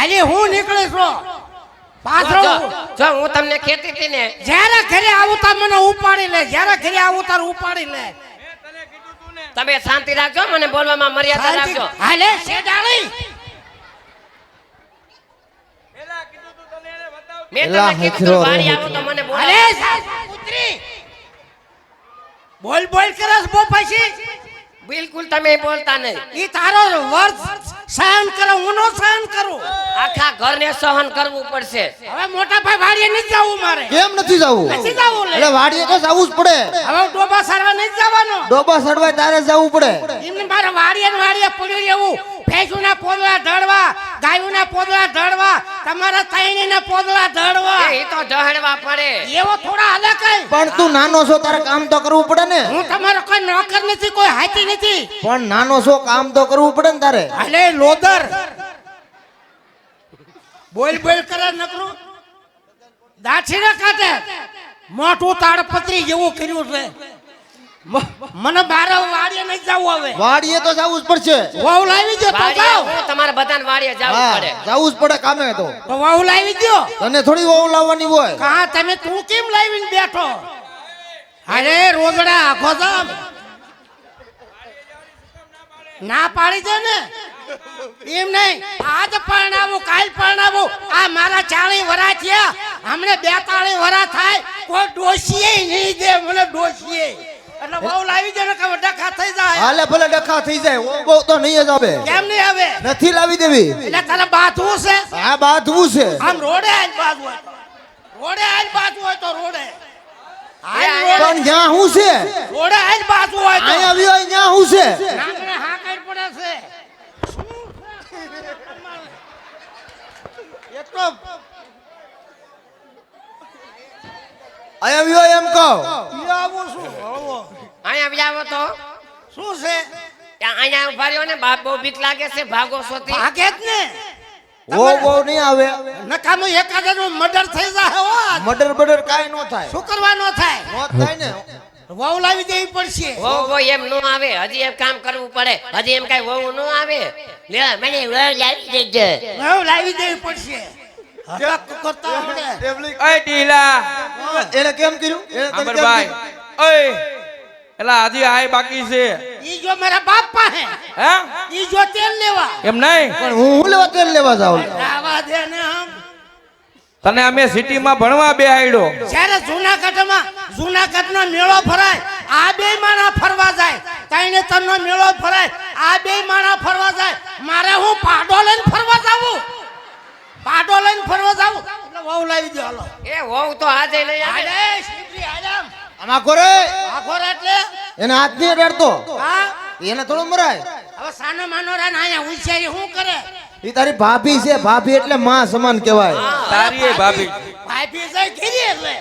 હાલી હું નીકળીશ રો પાછો જો હું તમને કહેતી હતી ને જ્યારે ઘરે આવું તાર મને ઉપાડી લે જ્યારે ઘરે આવું તાર ઉપાડી લે તમે શાંતિ રાખજો મને બોલવામાં મર્યાદા રાખજો હાલે શેડાળી મેં તમને કીધું તું વાડી આવો તો મને બોલાવો હાલે પુત્રી બોલ બોલ કરસ બો પછી બિલકુલ તમે બોલતા નહીં ઈ તારો વર્ત સહન કરો હું નો સહન કરું આખા ઘરને સહન કરવું પડશે હવે મોટા ભાઈ વાડીએ નથી જવું મારે કેમ નથી જવું નથી જવું લે એટલે વાડીએ તો જવું જ પડે હવે ડોબા સારવા નથી જવાનો ડોબા સડવાય તારે જવું પડે એમને મારે વાડીએ ને વાડીએ પડ્યું રહેવું ભેંસુના પોદળા ઢળવા ગાયુના પોદળા ઢળવા તમારા તૈણીના પોદળા ઢળવા એ તો ઢળવા પડે એવો થોડા હાલે કઈ પણ તું નાનો છો તારે કામ તો કરવું પડે ને હું તમારો કોઈ નોકર નથી કોઈ હાથી નથી પણ નાનો છો કામ તો કરવું પડે ને તારે હાલે લોદર બોલ બોલ કરે નકરું દાછી ના કાઢે મોટું તાડપત્રી જેવું કર્યું છે મને બાર વાડીએ નહીં જવું હવે વાડીએ તો જવું જ પડશે વાવ લાવી દો તો વાડીએ જાઓ હું તમારે બધાને વાડીએ જવું હા પડે જવું જ પડે કામે તો વાવ લાવી દો તને થોડી વહુ લાવવાની હોય કા તમે તું કેમ લાવીને બેઠો અરે રોજડા આખો જામ ના પાડી દે ને એમ નહીં આજ પરણાવું કાલ પરણાવું આ મારા 40 વરા થયા હમણે 42 વરા થાય કોઈ ડોશીએ નહીં દે મને ડોશીએ એટલે બહુ લાવી દે ને કે ડખા થઈ જાય હાલે ભલે ડખા થઈ જાય ઓ બહુ તો નહીં જ આવે કેમ નહીં આવે નથી લાવી દેવી એટલે તારે બાથવું છે આ બાંધવું છે આમ રોડે આજ બાજુ હોય રોડે આજ બાજુ હોય તો રોડે પણ જ્યાં હું છે રોડે આજ બાજુ હોય તો અહીંયા આવ્યો ત્યાં હું છે નામને હા કઈ પડે છે એ તો અહીંયા આવ્યો એમ કહો આવું શું હળવો અહીંયા આવો તો શું છે ત્યાં અહીંયા ઉભા રહ્યો ને બાપ બહુ બીક લાગે છે ભાગો સોતી ભાગે જ ને ઓ બહુ નહીં આવે નકામો એકાદનું મર્ડર થઈ જાય હો મર્ડર બર્ડર કાઈ નો થાય શું કરવાનો થાય નો થાય ને વાવ લાવી દેવી પડશે વહુ એમ નો આવે હજી એમ કામ કરવું પડે હજી એમ કઈ વહુ નો આવે લે મને વહુ લાવી દેજે વાવ લાવી દેવી પડશે હરક કરતા આવડે ઓય ઢીલા એને કેમ કર્યું એને તને કેમ અંબરભાઈ કર્યું? ઓય એલા હજી આય બાકી છે ઈ જો મારા બાપ પાસે હે ઈ જો તેલ લેવા એમ નહીં પણ હું લેવા તેલ લેવા જાઉં આવા દે ને આમ તને અમે સિટીમાં ભણવા બેહાડ્યો જ્યારે જૂનાગઢનો મેળો ભરાય આ બે માણા ફરવા જાય તઈને તનનો મેળો ભરાય આ બે માણા ફરવા જાય મારે હું પાડો લઈને ફરવા જાવું એટલે વહુ લાવી દો હાલો એ વહુ તો આજે નહીં આવે હાલે શિવજી આરામ આમાં કોરે આખો એટલે એને હાથ નહીં અડાડતો હા એને થોડો મરાય હવે સાનો માનો રે ને અહીંયા હોશિયારી શું કરે ઈ તારી ભાભી છે ભાભી એટલે માં સમાન કહેવાય તારી એ ભાભી ભાભી જાય ઘીરી એટલે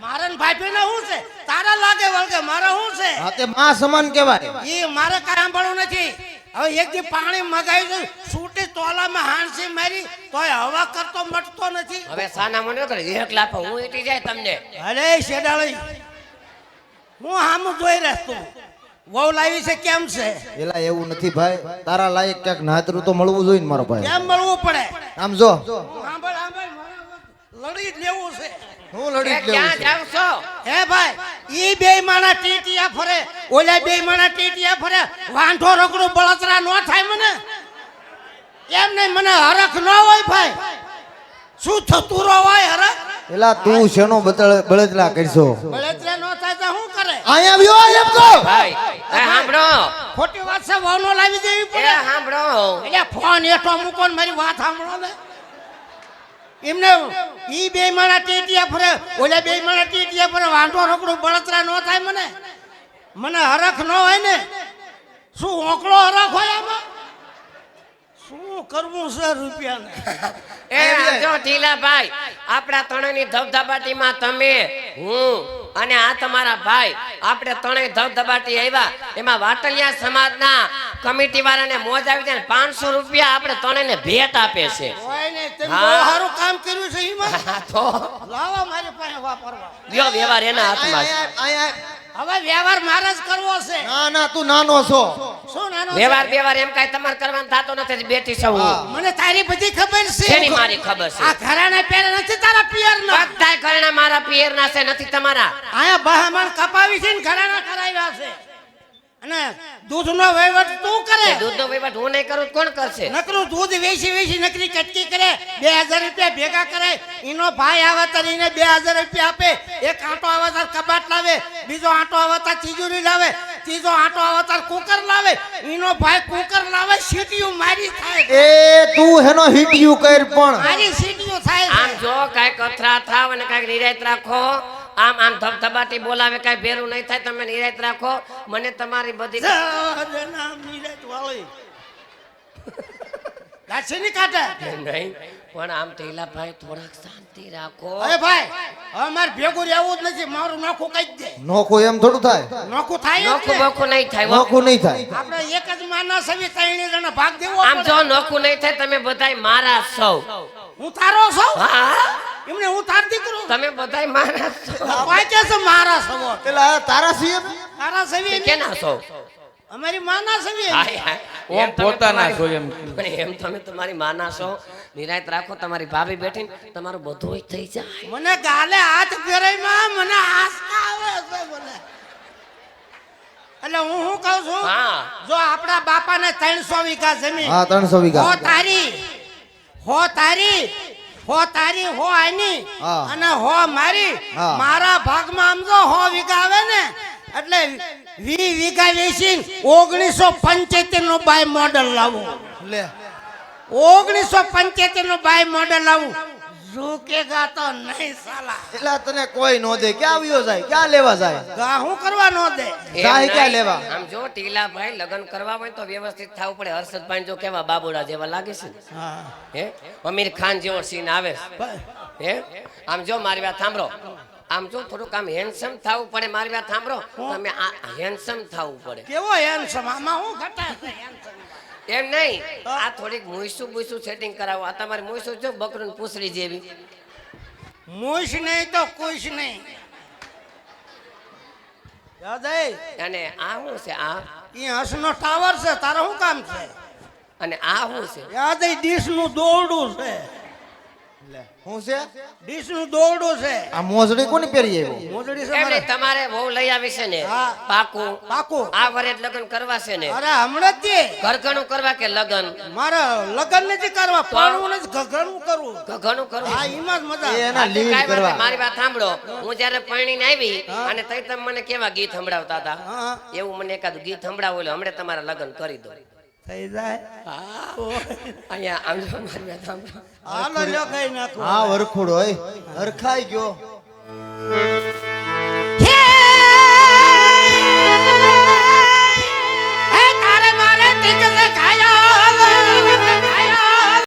મારે ને ભાભી ને શું છે તારા લાગે વળગે મારે શું છે હા તે માં સમાન કહેવાય ઈ મારે કાંઈ સાંભળવું નથી હવે એક દી પાણી મગાવ્યું છે સૂટી તોલામાં હાંસી મારી તોય હવા કરતો મટતો નથી હવે સાના મને કરે એક લાફો હું એટી જાય તમને અરે શેડાળી હું આમ જોઈ રહ્યો તું વહુ લાવી છે કેમ છે એલા એવું નથી ભાઈ તારા લાયક ક્યાંક નાતરું તો મળવું જોઈએ ને મારો ભાઈ કેમ મળવું પડે આમ જો સાંભળ લડી જ લેવું છે હું એ લડી જ લેવું ક્યાં છે જાવ છો હે ભાઈ ઈ બે માણા ટીટિયા ફરે ઓલા બે માણા ટીટિયા ફરે વાંઢો રગડું બળતરા નો થાય મને એમ નહીં મને હરખ ન હોય ભાઈ શું થતું હોય હરખ એલા તું શેનો બળતરા કરશો બળતરા નો થાય તો શું કરે અહીંયા આવ્યો એમ કહો ભાઈ એ સાંભળો ખોટી વાત છે વહુ નો લાવી દેવી એ પડે સાંભળો એટલે ફોન હેઠો મૂકો ને મારી વાત સાંભળો ને એમને ઈ બે માણા ટીટિયા ફરે ઓલા બે માણા ટીટિયા ફરે વાંઢો રગડું બળતરા ન થાય મને હરખ ન હોય ને શું ઓકળો હરખ હોય આમાં શું કરવું છે રૂપિયાને એ જો ઢીલાભાઈ આપણા ત્રણેયની ધબધબાટીમાં તમે હું અને આ તમારા ભાઈ આપણે ત્રણેય ધબધબાટી આવ્યા એમાં વાટલિયા સમાજના કમિટી વાળાને મોજ આવી જાય 500 રૂપિયા આપણે ત્રણેયને ભેટ આપે છે હોય ને તમે હા. બહુ સારું કામ કર્યું છે ઈમાં હા, તો લાવો મારી પાસે વાપરવા લ્યો વ્યવહાર એના હાથમાં છે. અહીંયા હવે વ્યવહાર મારે જ કરવો છે ના ના તું નાનો છો શું નાનો છે? વ્યવહાર વ્યવહાર એમ કાંઈ તમારે કરવાનું થતો નથી બેઠી છું હું. મને તારી બધી ખબર છે શેની મારી ખબર છે? આ ઘરાણા પહેલા નથી તારા પિયરના બધાય ઘરેણા મારા પિયરના છે નથી તમારા. આયા બહામણ કપાવી છે ને ઘરાણા કરાવ્યા છે અને દૂધનો વહીવટ તું કરે દૂધનો વહીવટ હું નહીં કરું તો કોણ કરશે? નકરું દૂધ વેચી વેચી નકરી કટકી કરે 2000 રૂપિયા ભેગા કરે એનો ભાઈ આવે તાર એને 2000 રૂપિયા આપે એક આંટો આવે તાર કબાટ લાવે બીજો આંટો આવે તાર તિજોરી લાવે ત્રીજો આંટો આવે તાર કુકર લાવે એનો ભાઈ કુકર લાવે સીટીયું મારી થાય એ તું હેનો હિટિયું કર પણ મારી સીટીયું થાય આમ જો કાંઈક અથરા થાવ અને કાંઈક નિરાયત રાખો. આમ આમ ધબધબાટી બોલાવે કાંઈ ભેરું નહીં થાય. તમે નિરાયત રાખો. મને તમારી બધી લાચીની કાઢે નહીં પણ આમ ઢીલાભાઈ થોડાક શાંતિ રાખો. અરે ભાઈ હવે મારે ભેગું રહેવું જ નથી મારું નોખું કઈ દે નોખું એમ થોડું થાય નોખું થાય જ નોખું ને. બોખું નહીં થાય હો. નોખું નહીં થાય આપણે એક જ માના સવી ત્રણે જણા ભાગ દેવો આમ પડે. જો નોખું નહીં થાય તમે બધાય મારા સૌ. હું તારો છું હા એમને હું તાર દીકરો તમે બધાય મારા સૌ. ભાઈ કે છે મારા સવો પેલા તારા સીએમ તારા સવી કેના સૌ? અમારી માના સવી હાય હાય. ઓમ પોતાના છો એમ. પણ એમ તમે તમારી માના છો. નિરાયત રાખો. તમારી ભાભી બેઠીને તમારું બધું થઈ જાય. મને ગાલે હાથ ફેરાઈમાં મને આસકા આવે છે મને એટલે હું શું કહું છું હા. જો આપણા બાપાને 300 વીઘા જમીન હા 300 હો વીઘા તારી હો તારી હો તારી હો આની હા. અને હો મારી હા. મારા ભાગમાં આમ જો 100 વીઘા આવે ને એટલે 20 વીઘા વેચીને 1975 નો બાય મોડલ લાવું લે 1975 નો બાય મોડલ લાવું ઝૂકેગા તો નહીં સાલા એટલે તને કોઈ નો દે ક્યાં આવ્યો જાય ક્યાં લેવા જાય ગા હું કરવા નો દે એમ જાય ક્યાં નહીં. લેવા? આમ જો ટીલાભાઈ લગ્ન કરવા હોય તો વ્યવસ્થિત થવું પડે. હર્ષદભાઈ જો કેવા બાબુડા જેવા લાગે છે ને? હા હે અમીર ખાન જેવો સીન આવે છે. હે આમ જો મારી વાત સાંભળો. આમ જો થોડુંક આમ હેન્ડસમ થવું પડે. મારી વાત સાંભળો. તમે આ હેન્ડસમ થવું પડે. કેવો હેન્ડસમ આમાં હું ઘટા છે handsome? એમ નહીં આ થોડીક મુઈસું બુઈસું સેટિંગ કરાવો. આ તમારી મુઈસું જો બકરું પૂછડી જેવી. મૂછ નહીં તો કુછ નહીં યાદ આઈ અને આ શું છે? આ ઈ હસનો ટાવર છે તારો શું કામ છે અને આ શું છે? યાદ આઈ ડીશ નું દોરડું છે શું છે ડીશ નું દોરડું છે આ મોજડી કોની પહેરી આવ્યો મોજડી છે એમ મારે નહીં તમારે બહુ લઈ આવી છે ને હા. પાકું પાકું આ વરે જ લગ્ન કરવા છે ને? અરે હમણાં જ દે ઘરઘણું કરવા કે લગ્ન? મારે લગ્ન નથી કરવા પાણું નથી ઘરનું કરવું ઘરઘણું કરવું. હા એમાં જ મજા એ આવે. એના હા, તે લીડ કાંઈ વાંધો કરવા નહીં. મારી વાત સાંભળો. હું જ્યારે પરણીને આવી અને તઈ તમે મને કેવા ગીત સંભળાવતા હતા હા એવું મને એકાદ ગીત સંભળાવો એટલે હમણાં તમારા લગ્ન કરી દો. થઈ જાય અહીંયા આમ જો મારી વાત સાંભળો. હાલો લ્યો કઈ નાખું હા વરખોડો હોય હરખાઈ ગયો